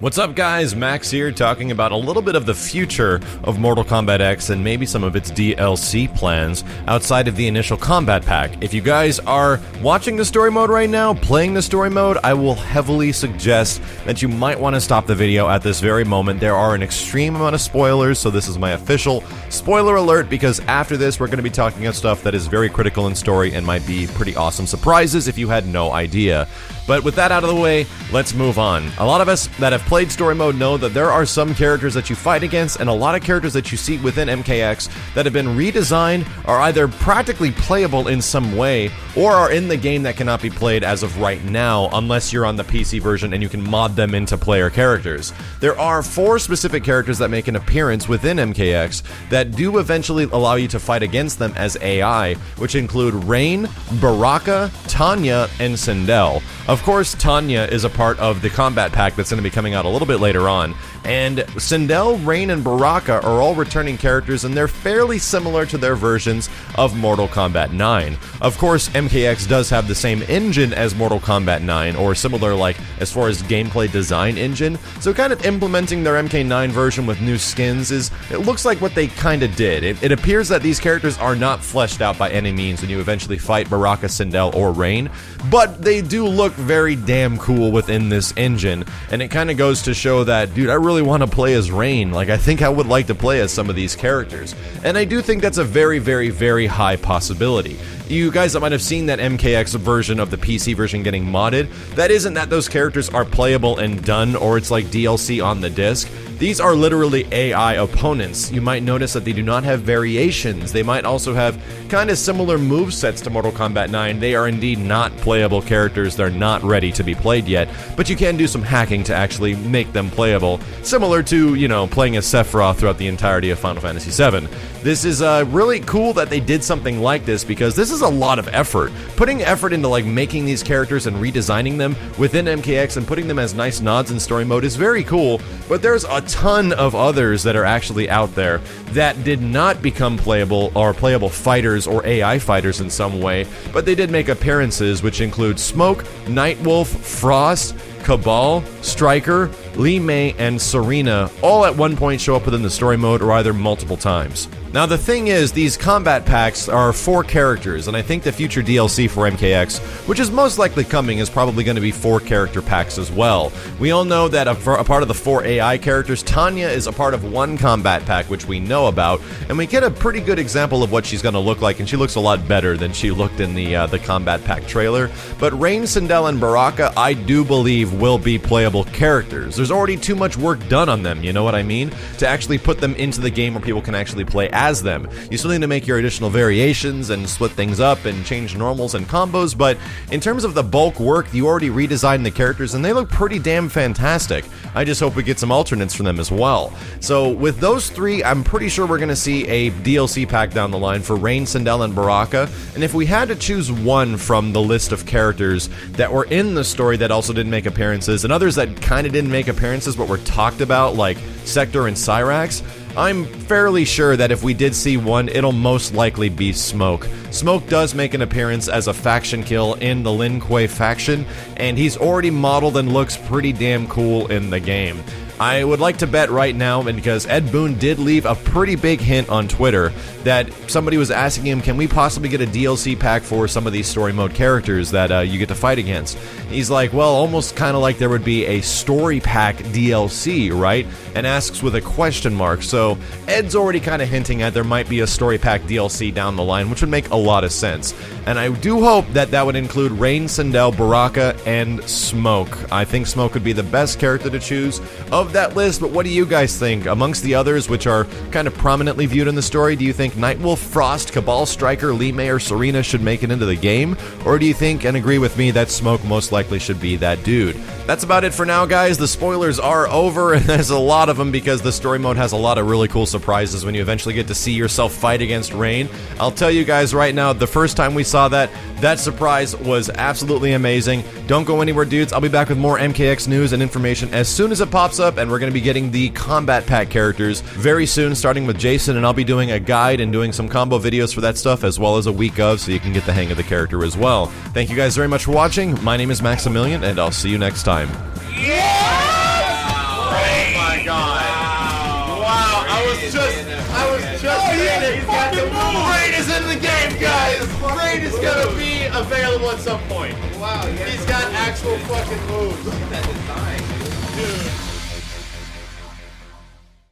What's up guys, Max here talking about a little bit of the future of Mortal Kombat X and maybe some of its DLC plans outside of the initial combat pack. If you guys are watching the story mode right now, playing the story mode, I will heavily suggest that you might want to stop the video at this very moment. There are an extreme amount of spoilers, so this is my official spoiler alert because after this we're going to be talking about stuff that is very critical in story and might be pretty awesome surprises if you had no idea. But with that out of the way, let's move on. A lot of us that have played story mode know that there are some characters that you fight against and a lot of characters that you see within MKX that have been redesigned, are either practically playable in some way or are in the game that cannot be played as of right now unless you're on the PC version and you can mod them into player characters. There are 4 specific characters that make an appearance within MKX that do eventually allow you to fight against them as AI, which include Rain, Baraka, Tanya, and Sindel. Of course, Tanya is a part of the combat pack that's going to be coming out a little bit later on, and Sindel, Rain, and Baraka are all returning characters, and they're fairly similar to their versions of Mortal Kombat 9. Of course, MKX does have the same engine as Mortal Kombat 9, or similar like as far as gameplay design engine, so kind of implementing their MK9 version with new skins it looks like what they kind of did. It appears that these characters are not fleshed out by any means when you eventually fight Baraka, Sindel, or Rain, but they do look very damn cool within this engine, and it kind of goes to show that, dude, I really want to play as Rain. Like, I think I would like to play as some of these characters, and I do think that's a very, very, very high possibility. You guys that might have seen that MKX version of the PC version getting modded, that isn't that those characters are playable and done, or it's like DLC on the disc. These are literally AI opponents. You might notice that they do not have variations. They might also have kind of similar movesets to Mortal Kombat 9. They are indeed not playable characters. They're not ready to be played yet, but you can do some hacking to actually make them playable, similar to, you know, playing as Sephiroth throughout the entirety of Final Fantasy VII. This is really cool that they did something like this because this is a lot of effort. Putting effort into like making these characters and redesigning them within MKX and putting them as nice nods in story mode is very cool, but there's a ton of others that are actually out there that did not become playable or playable fighters or AI fighters in some way, but they did make appearances, which include Smoke, Nightwolf, Frost, Cabal, Striker, Li Mei, and Serena all at one point show up within the story mode or either multiple times. Now the thing is, these combat packs are 4 characters, and I think the future DLC for MKX, which is most likely coming, is probably going to be 4 character packs as well. We all know that a part of the 4 AI characters, Tanya is a part of 1 combat pack, which we know about, and we get a pretty good example of what she's going to look like, and she looks a lot better than she looked in the combat pack trailer. But Rain, Sindel, and Baraka, I do believe will be playable characters. There's already too much work done on them, you know what I mean? To actually put them into the game where people can actually play as them. You still need to make your additional variations and split things up and change normals and combos, but in terms of the bulk work, you already redesigned the characters and they look pretty damn fantastic. I just hope we get some alternates from them as well. So with those 3, I'm pretty sure we're going to see a DLC pack down the line for Rain, Sindel, and Baraka, and if we had to choose one from the list of characters that were in the story that also didn't make appearances, and others that kind of didn't make appearances but were talked about, like Sector and Cyrax, I'm fairly sure that if we did see one, it'll most likely be Smoke. Smoke does make an appearance as a faction kill in the Lin Kuei faction, and he's already modeled and looks pretty damn cool in the game. I would like to bet right now, and because Ed Boon did leave a pretty big hint on Twitter that somebody was asking him, can we possibly get a DLC pack for some of these story mode characters that you get to fight against? He's like, well, almost kind of like there would be a story pack DLC, right? And asks with a question mark. So Ed's already kind of hinting at there might be a story pack DLC down the line, which would make a lot of sense. And I do hope that that would include Rain, Sindel, Baraka, and Smoke. I think Smoke would be the best character to choose of that list, but what do you guys think? Amongst the others, which are kind of prominently viewed in the story, do you think Nightwolf, Frost, Cabal, Striker, Li Mei, or Serena should make it into the game? Or do you think, and agree with me, that Smoke most likely should be that dude? That's about it for now, guys. The spoilers are over, and there's a lot of them because the story mode has a lot of really cool surprises when you eventually get to see yourself fight against Rain. I'll tell you guys right now, the first time we saw that surprise was absolutely amazing. Don't go anywhere, dudes. I'll be back with more MKX news and information as soon as it pops up, and we're going to be getting the combat pack characters very soon, starting with Jason, and I'll be doing a guide and doing some combo videos for that stuff, as well as a week of, so you can get the hang of the character as well. Thank you guys very much for watching. My name is Maximilian, and I'll see you next time. Yeah! just saying he's got the move. Raid is in the game, guys. Raid is gonna be available at some point. Wow, he's got actual fucking moves. Look at that design, dude.